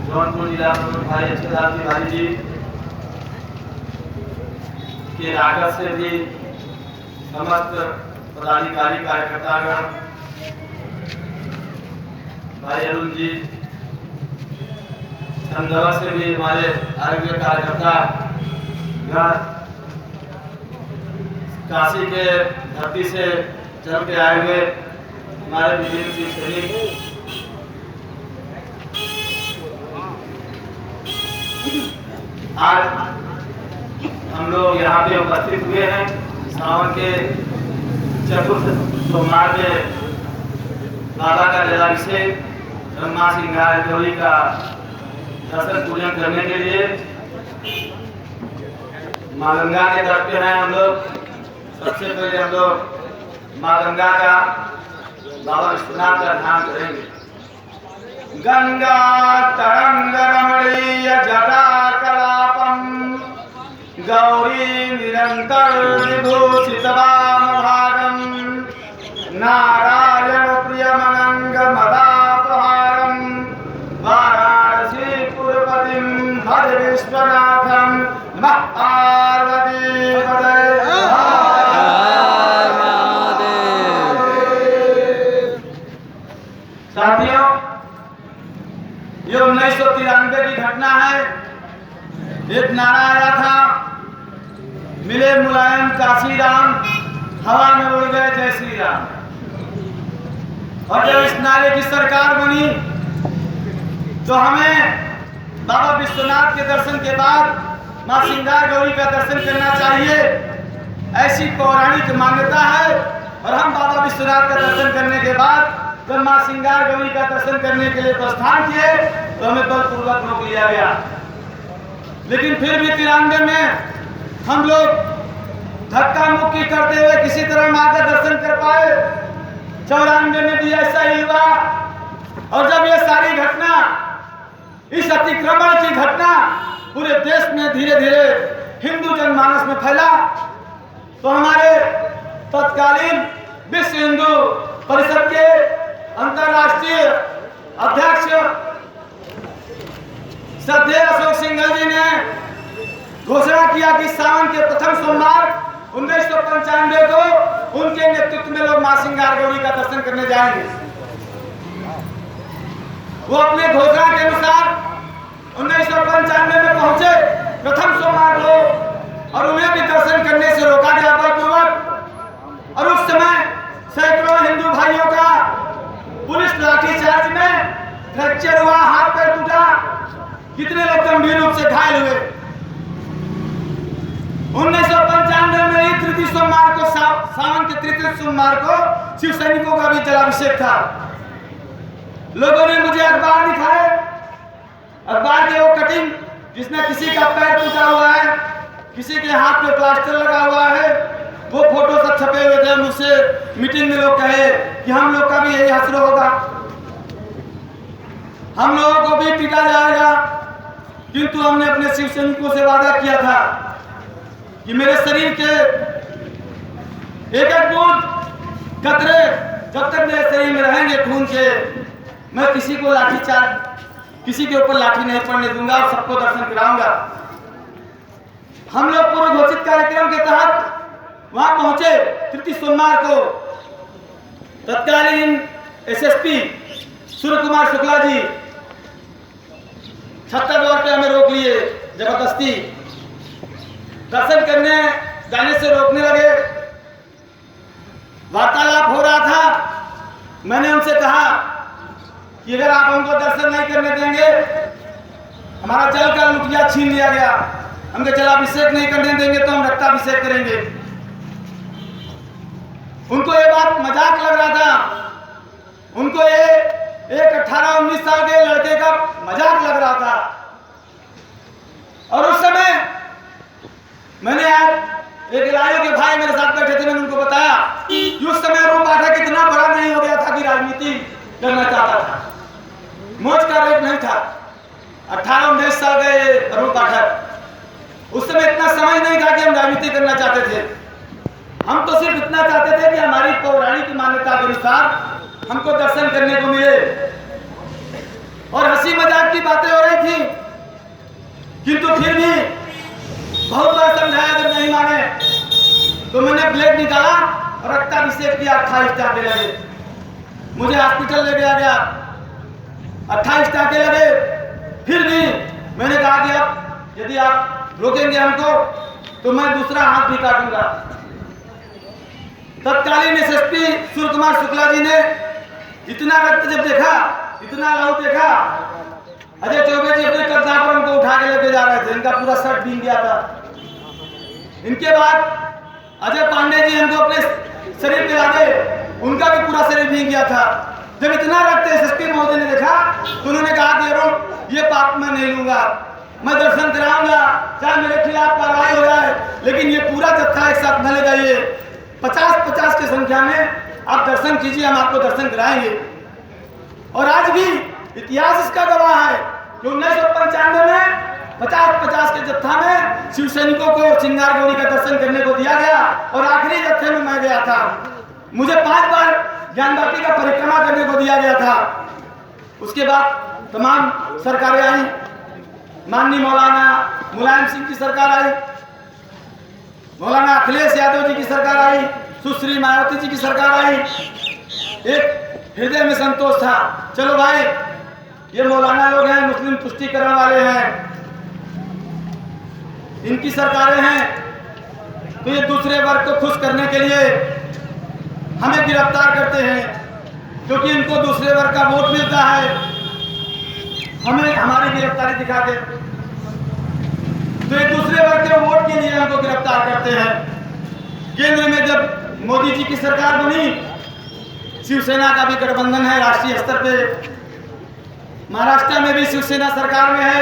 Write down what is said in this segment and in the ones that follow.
जौनपुर जिला प्रमुख भाई अच्छेदार तिवारी जी के रागत से भी समस्त पदाधिकारी कार्यकर्तागण, भाई अरुण जी संदवा से भी हमारे आरोग्य कार्यकर्ता, काशी के धरती से चल के आए हुए हमारे विभिन्न शिव सैनिक, आज हम लोग यहाँ पे उपस्थित हुए हैं। सावन के चतुर्थ सोमवार में बाबा का जलाभिषेक, ब्रह्मा सिंगार गौरी का दर्शन पूजन करने के लिए माँ गंगा के तट पे हैं हम लोग। सबसे पहले हम लोग माँ गंगा का, बाबा विश्वनाथ का ध्यान करेंगे। गंगा तरंग रमणीय जटा कलापम गौरी निरंतर विभूषित वामभागम नारायण प्रियमनंग मदापहारम वाराणसी पुरपतिम भज विश्वनाथम नमः पार्वती पतये। साथियों, ये 1993 की घटना है। एक नारा आया था, मिले मुलायम काशी राम, हवा में उड़ गए जय श्री राम। और जब इस नारे की सरकार बनी तो हमें बाबा विश्वनाथ के दर्शन के बाद मां सिंगार गौरी का दर्शन करना चाहिए, ऐसी पौराणिक मान्यता है। और हम बाबा विश्वनाथ का दर्शन करने के बाद जब मां सिंगार गौरी का दर्शन करने के लिए प्रस्थान किए तो हमें बलपूर्वक रोक लिया गया। लेकिन फिर भी 93 में हम लोग धक्का मुक्की करते हुए किसी तरह मां का दर्शन कर पाए। 94 में भी ऐसा ही हुआ। और जब ये सारी घटना, इस अतिक्रमण की घटना पूरे देश में धीरे धीरे हिंदू जनमानस में फैला तो हमारे तत्कालीन विश्व हिंदू परिषद के अंतर्राष्ट्रीय अध्यक्ष श्रद्धेय अशोक सिंघल जी ने घोषणा किया कि सावन के प्रथम सोमवार 1995 को उनके नेतृत्व में लोग मां सिंगार गौरी का दर्शन करने जाएंगे। वो अपने घोषणा के अनुसार 1995 में पहुंचे प्रथम सोमवार को, और उन्हें भी दर्शन करने से रोका गया बलपूर्वक। और उस समय सैकड़ों हिंदू भाइयों का पुलिस लाठीचार्ज में फ्रैक्चर हुआ, हाथ पैर टूटा, कितने लोग गंभीर रूप से घायल हुए। 1995 में ही तृतीय सोमवार को, सावन के तृतीय सोमवार को शिव सैनिकों का भी जलाभिषेक था। लोगों ने मुझे अखबार दिखाए, अखबार के वो कटिंग जिसमें किसी का पैर टूटा हुआ है, किसी के हाथ में प्लास्टर लगा हुआ है, वो फोटो सब छपे हुए थे। मुझसे मीटिंग में लोग कहे कि हम लोग का भी यही हश्र होगा, हम लोगों को भी पीटा जाएगा। किंतु हमने अपने शिव सैनिकों से वादा किया था कि मेरे शरीर के एक एक बूंद कतरे जब तक मेरे शरीर में रहेंगे खून के, मैं किसी को लाठीचार्ज, किसी के ऊपर लाठी नहीं पड़ने दूंगा और सबको दर्शन कराऊंगा। हम लोग पूर्व घोषित कार्यक्रम के तहत वहां पहुंचे तृतीय सोमवार को। तत्कालीन एसएसपी सूर्य कुमार शुक्ला जी छत्ता द्वार पे हमें रोक लिए जबरदस्ती। दर्शन करने जाने से रोकने लगे। वार्तालाप हो रहा था। मैंने उनसे कहा कि अगर आप हमको दर्शन नहीं करने देंगे, हमारा जल का लुटिया छीन लिया गया, हमको जलाभिषेक नहीं करने देंगे तो हम रक्ताभिषेक करेंगे। उनको ये बात मजाक लग रहा था, उनको ये एक 18-19 साल के लड़के का मजाक लग रहा था। और उस समय मैंने आज एक इलाहियों के भाई मेरे साथ बैठे थे, मैंने उनको बताया कि उस समय अरुण पाठक इतना बड़ा नहीं हो गया था कि राजनीति करना चाहता था। मौज का रेट नहीं था। 18-19 साल के अरुण पाठक, उस समय इतना समझ नहीं था कि हम राजनीति करना चाहते थे। हम तो सिर्फ इतना चाहते थे कि हमारी पौराणिक मान्यता के अनुसार हमको दर्शन करने को मिले। और हंसी मजाक की बातें हो रही थी, किंतु फिर भी बहुत बार समझाया, जब नहीं माने तो मैंने ब्लेड निकाला और रक्ताभिषेक किया। 28 टाके लगे, मुझे हॉस्पिटल ले गया गया, 28 टाके लगे। फिर भी मैंने कहा कि अब यदि आप रोकेंगे हमको तो मैं दूसरा हाथ भी काटूंगा। तत्कालीन एसएसपी सूर्य कुमार शुक्ला जी ने इतना रक्त जब देखा, इतना लहू देखा, अजय चौबे जी अपने कब्जा पर हमको उठा के लेके जा रहे थे, इनका पूरा शर्ट भीग गया था। इनके बाद अजय पांडे जी हमको अपने शरीर पे लादे, उनका भी पूरा शरीर भीग गया था। जब इतना रक्त एसएसपी महोदय ने देखा तो उन्होंने कहा कि अरुण, ये पाप मैं नहीं लूंगा, मैं दर्शन कराऊंगा, चाहे मेरे खिलाफ कार्रवाई हो जाए, लेकिन ये पूरा जत्था एक साथ न ले जाइए। 50-50 की संख्या में आप दर्शन कीजिए, हम आपको दर्शन कराएंगे। और आज भी इतिहास इसका गवाह है कि 1995 में 50-50 के जत्था में शिव सैनिकों को सिंगार गौरी का दर्शन करने को दिया गया और आखिरी जत्थे में मैं गया था। मुझे 5 बार ज्ञानवापी का परिक्रमा करने को दिया गया था। उसके बाद तमाम सरकारें आई, माननीय मौलाना मुलायम सिंह की सरकार आई, मौलाना अखिलेश यादव जी की सरकार आई, सुश्री मायावती जी की सरकार आई। एक हृदय में संतोष था, चलो भाई ये मौलाना लोग हैं, मुस्लिम तुष्टिकरण वाले हैं, इनकी सरकारें हैं, तो ये दूसरे वर्ग को खुश करने के लिए हमें गिरफ्तार करते हैं, क्योंकि इनको दूसरे वर्ग का वोट मिलता है, हमें हमारी गिरफ्तारी दिखा के, तो ये दूसरे वर्ग के वोट के लिए हमको गिरफ्तार करते हैं। केंद्र में जब मोदी जी की सरकार बनी, शिवसेना का भी गठबंधन है राष्ट्रीय स्तर पे, महाराष्ट्र में भी शिवसेना सरकार में है,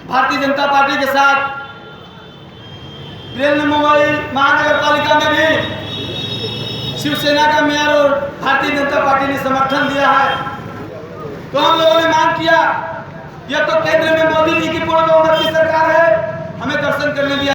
भारतीय जनता पार्टी के साथ मुंबई महानगर पालिका में भी शिवसेना का मेयर और भारतीय जनता पार्टी ने समर्थन दिया है। तो हम लोगों ने मांग किया, यह तो केंद्र में मोदी जी की पूर्ण बहुमत की सरकार है, हमें दर्शन करने दिया।